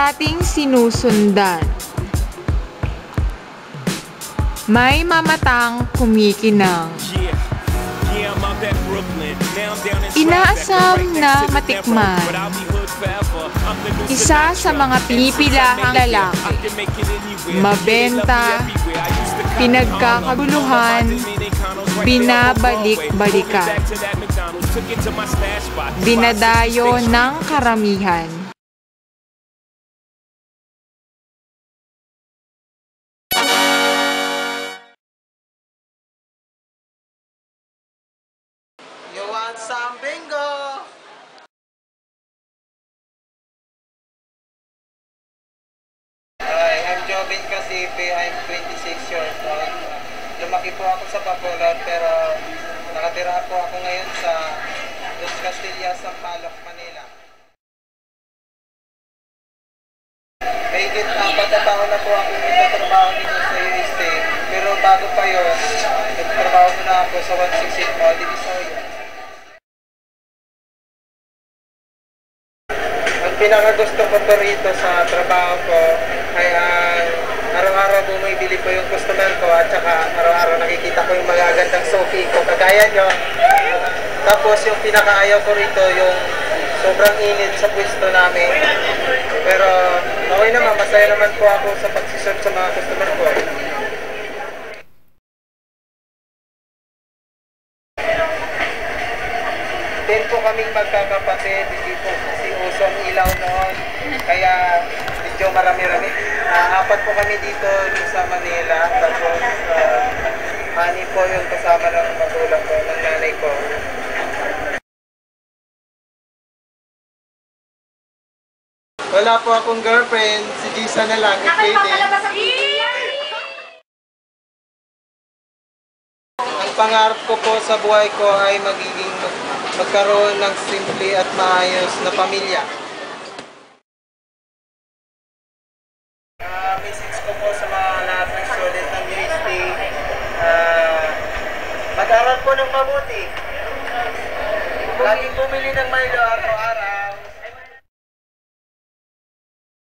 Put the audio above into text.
ating sinusundan. May mamatang kumikinang. Inaasam na matikman. Isa sa mga pinipilahang lalaki. Mabenta, pinagkakaguluhan, binabalik-balikan. Dinadayo ng karamihan. You want some bingo? Hi, I'm Jovin Casipe. I'm 26 years old. Lumaki po ako sa Bacolod pero nakatira po ako ngayon sa Los Castillas, Sampaloc, Manila. Mahigit 4 na taon na po ako nagtatrabaho dito sa USA. Pero bago pa yun, nagtatrabaho muna ako sa 168 Mall, Divisoria. Ang pinakagusto ko po rito sa trabaho ko ay araw-araw bumibili po yung customer ko at saka araw-araw nakikita ko yung magagandang sofi ko kagaya nyo. Tapos yung pinakaayaw ko rito yung sobrang init sa pwesto namin. Pero okay naman, masaya naman po ako sa pagsiserve sa mga customer ko. Din po kaming magkakapatid, hindi po kasi usong ilaw noon, kaya medyo marami-rami. 4 po kami dito sa Manila, tapos 6 po yung kasama ng magulang ko, ng nanay ko. Wala po akong girlfriend, si Gisa na lang, Ang pangarap ko po sa buhay ko ay magkaroon ng simple at maayos na pamilya. Message ko po sa mga lahat ng student ng UST, mag-aral po ng mabuti. Laging bumili ng Milo araw-araw.